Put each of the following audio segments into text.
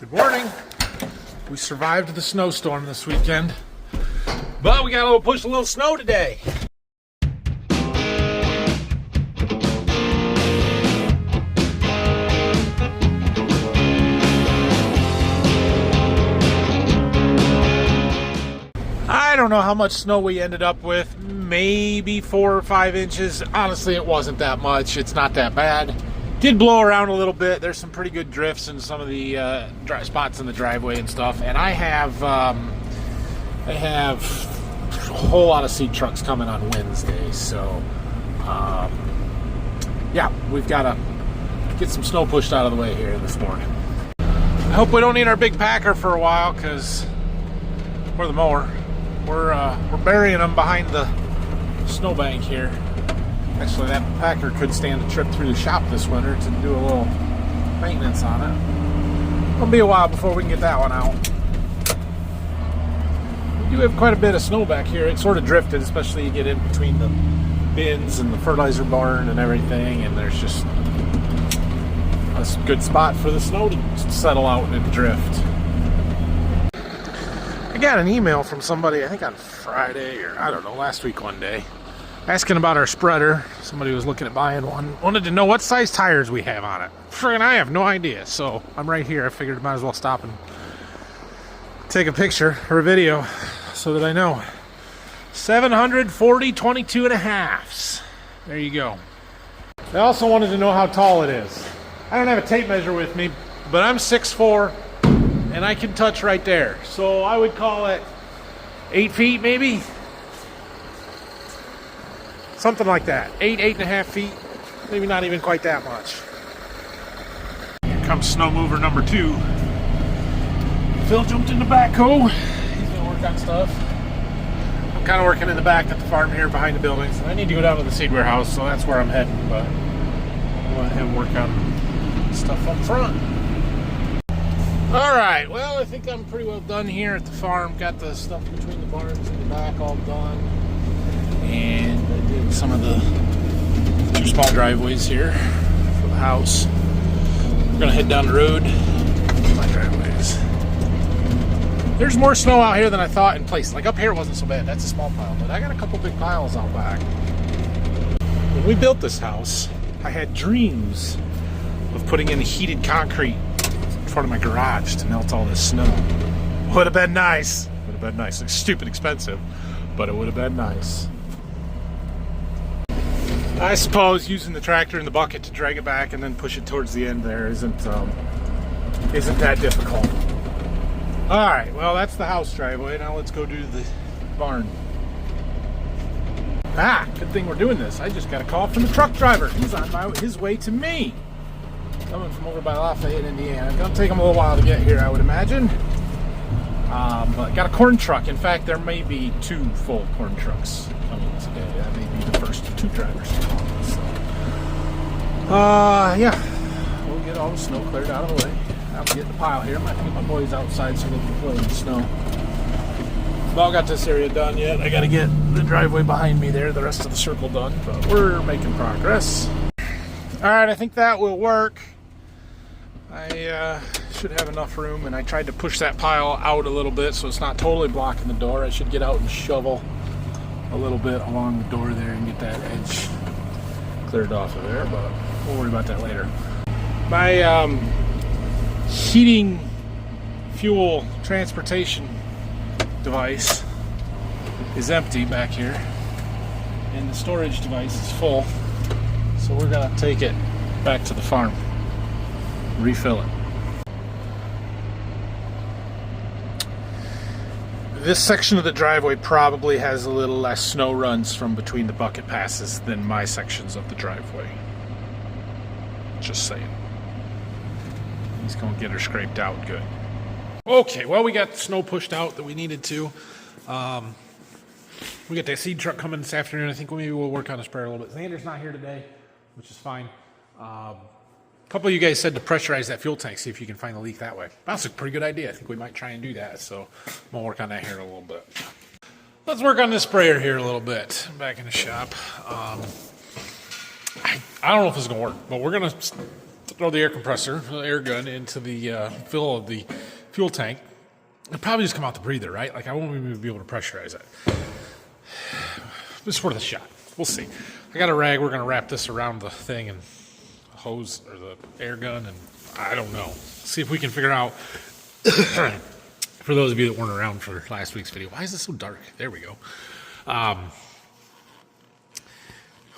Good morning. We survived the snowstorm this weekend, but we got a little snow today. I don't know how much snow we ended up with, maybe 4 or 5 inches. Honestly, it wasn't that much. It's not that bad. Did blow around a little bit. There's some pretty good drifts in some of the dry spots in the driveway and stuff. And I have a whole lot of seed trucks coming on Wednesday. So, yeah, we've got to get some snow pushed out of the way here this morning. I hope we don't need our big packer for a while, because for the mower, we're burying them behind the snowbank here. Actually, that packer could stand a trip through the shop this winter to do a little maintenance on it. It'll be a while before we can get that one out. We do have quite a bit of snow back here. It sort of drifted, especially you get in between the bins and the fertilizer barn and everything, and there's just a good spot for the snow to settle out and drift. I got an email from somebody, I think on Friday, or I don't know, last week one day, asking about our spreader. Somebody was looking at buying one. Wanted to know what size tires we have on it. Friggin', I have no idea. So I'm right here. I figured I might as well stop and take a picture or a video so that I know. 740 22 and a halves. There you go. I also wanted to know how tall it is. I don't have a tape measure with me, but I'm 6'4", and I can touch right there. So I would call it 8 feet maybe. Something like that. 8.5 feet. Maybe not even quite that much. Here comes snow mover number 2. Phil jumped in the backhoe. He's gonna work on stuff. I'm kind of working in the back at the farm here behind the buildings. I need to go down to the seed warehouse, so that's where I'm heading, but I'll let him work on stuff up front. Alright, well, I think I'm pretty well done here at the farm. Got the stuff between the barns and the back all done. And I did some of the 2 small driveways here for the house. We're gonna head down the road to my driveways. There's more snow out here than I thought in place. Like up here it wasn't so bad. That's a small pile, but I got a couple big piles out back. When we built this house, I had dreams of putting in heated concrete in front of my garage to melt all this snow. Would have been nice. Would have been nice. It's stupid expensive, but it would have been nice. I suppose using the tractor and the bucket to drag it back and then push it towards the end there isn't that difficult. All right, well, that's the house driveway. Now let's go do the barn. Good thing we're doing this. I just got a call from the truck driver. He's on his way to me. Coming from over by Lafayette, Indiana. It's gonna take him a little while to get here, I would imagine. But got a corn truck. In fact, there may be 2 full corn trucks coming today. That may be the first of 2 drivers. So, yeah, we'll get all the snow cleared out of the way. I'll get the pile here. I might get my boys outside so they can play in the snow. About got this area done yet. I got to get the driveway behind me there, the rest of the circle done, but we're making progress. All right, I think that will work. I should have enough room, and I tried to push that pile out a little bit so it's not totally blocking the door. I should get out and shovel a little bit along the door there and get that edge cleared off of there, but we'll worry about that later. My heating fuel transportation device is empty back here, and the storage device is full, so we're gonna take it back to the farm, refill it. This section of the driveway probably has a little less snow runs from between the bucket passes than my sections of the driveway. Just saying. He's gonna get her scraped out good. Okay, well, we got the snow pushed out that we needed to. We got that seed truck coming this afternoon. I think maybe we'll work on the sprayer a little bit. Xander's not here today, which is fine. A couple of you guys said to pressurize that fuel tank, see if you can find the leak that way. That's a pretty good idea. I think we might try and do that, so we'll work on that here in a little bit. Let's work on this sprayer here a little bit. Back in the shop. I don't know if it's gonna work, but we're gonna throw the air compressor, the air gun, into the fill of the fuel tank. It'll probably just come out the breather, right? Like I won't even be able to pressurize it. It's worth a shot. We'll see. I got a rag. We're going to wrap this around the thing and the hose or the air gun, and I don't know. See if we can figure out. For those of you that weren't around for last week's video, why is this so dark? There we go.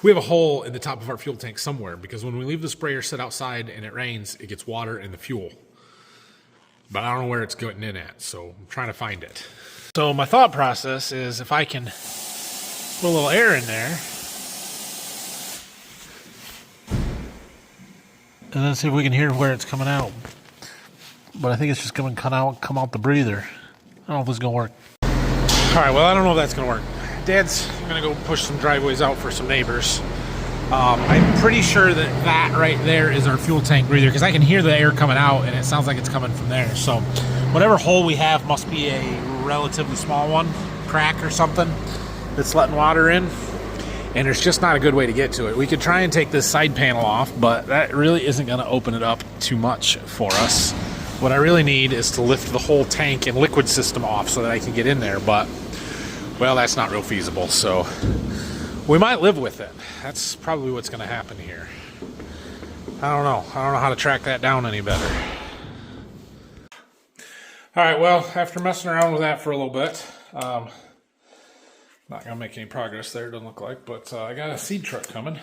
We have a hole in the top of our fuel tank somewhere because when we leave the sprayer sit outside and it rains, it gets water in the fuel. But I don't know where it's getting in at, so I'm trying to find it. So my thought process is if I can put a little air in there and then see if we can hear where it's coming out. But I think it's just going to come out the breather. I don't know if it's going to work. All right, well, I don't know if that's going to work. Dad's going to go push some driveways out for some neighbors. I'm pretty sure that right there is our fuel tank breather because I can hear the air coming out and it sounds like it's coming from there. So whatever hole we have must be a relatively small one, crack or something that's letting water in. And there's just not a good way to get to it. We could try and take this side panel off, but that really isn't going to open it up too much for us. What I really need is to lift the whole tank and liquid system off so that I can get in there, but, well, that's not real feasible, so we might live with it. That's probably what's going to happen here. I don't know. I don't know how to track that down any better. All right, well, after messing around with that for a little bit, not going to make any progress there, doesn't look like, but I got a seed truck coming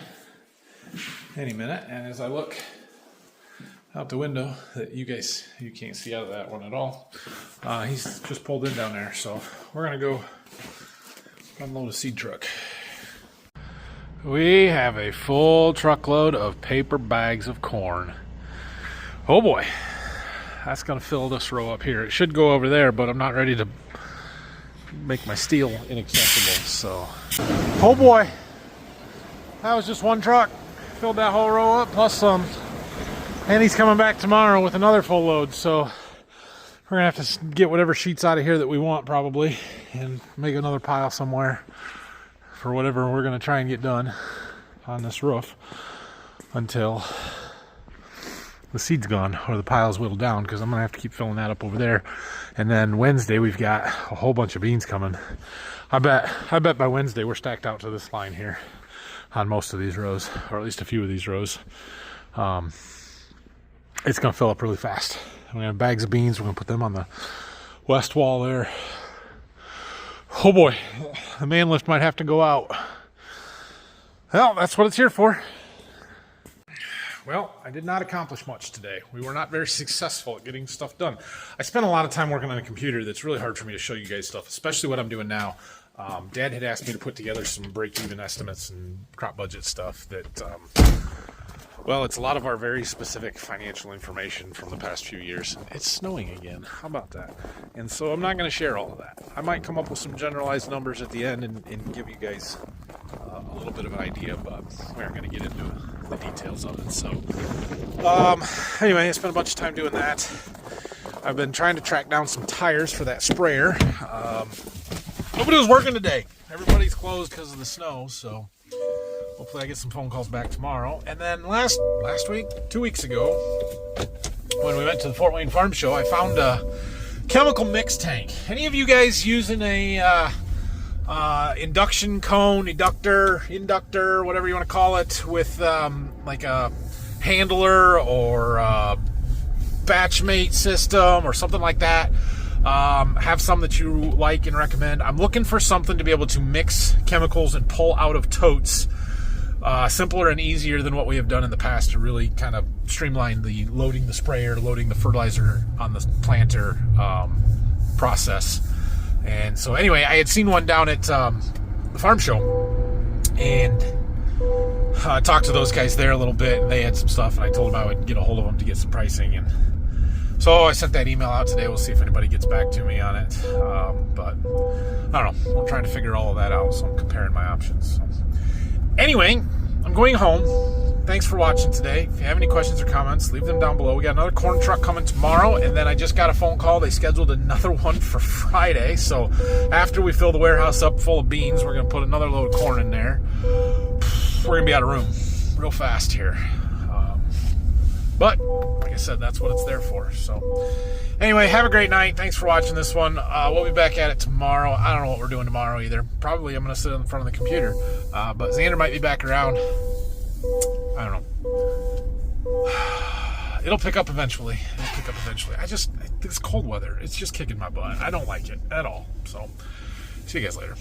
any minute, and as I look out the window that you can't see out of that one at all, he's just pulled in down there, so we're going to go unload a seed truck. We have a full truckload of paper bags of corn. Oh boy, that's going to fill this row up here. It should go over there, but I'm not ready to make my steel inaccessible, so. Oh boy, that was just one truck. Filled that whole row up, plus some. And he's coming back tomorrow with another full load, so we're going to have to get whatever sheets out of here that we want probably and make another pile somewhere for whatever we're going to try and get done on this roof until the seed's gone or the pile's whittled down, because I'm going to have to keep filling that up over there. And then Wednesday we've got a whole bunch of beans coming. I bet by Wednesday we're stacked out to this line here on most of these rows, or at least a few of these rows. It's going to fill up really fast. We're going to have bags of beans. We're going to put them on the west wall there. Oh boy, the man lift might have to go out. Well, that's what it's here for. Well, I did not accomplish much today. We were not very successful at getting stuff done. I spent a lot of time working on a computer that's really hard for me to show you guys stuff, especially what I'm doing now. Dad had asked me to put together some break-even estimates and crop budget stuff that, well, it's a lot of our very specific financial information from the past few years. It's snowing again. How about that? And so I'm not going to share all of that. I might come up with some generalized numbers at the end and give you guys a little bit of an idea, but we aren't going to get into the details of it. So anyway, I spent a bunch of time doing that. I've been trying to track down some tires for that sprayer. Nobody was working today. Everybody's closed because of the snow, so hopefully I get some phone calls back tomorrow. And then last week, 2 weeks ago, when we went to the Fort Wayne Farm Show, I found a chemical mix tank. Any of you guys using a induction cone, inductor, whatever you want to call it, with like a handler or a batch mate system or something like that? Have some that you like and recommend. I'm looking for something to be able to mix chemicals and pull out of totes. Simpler and easier than what we have done in the past to really kind of streamline the loading the sprayer, loading the fertilizer on the planter process. And so anyway, I had seen one down at the farm show and talked to those guys there a little bit, and they had some stuff, and I told them I would get a hold of them to get some pricing. And so I sent that email out today. We'll see if anybody gets back to me on it. But I don't know. I'm trying to figure all of that out, so I'm comparing my options. So anyway, I'm going home. Thanks for watching today. If you have any questions or comments, leave them down below. We got another corn truck coming tomorrow, and then I just got a phone call. They scheduled another one for Friday. So after we fill the warehouse up full of beans, we're going to put another load of corn in there. We're going to be out of room real fast here. But like I said, that's what it's there for. So anyway, have a great night. Thanks for watching this one. We'll be back at it tomorrow. I don't know what we're doing tomorrow either. Probably I'm going to sit in front of the computer. But Xander might be back around. I don't know. It'll pick up eventually. This cold weather, it's just kicking my butt. I don't like it at all. So see you guys later.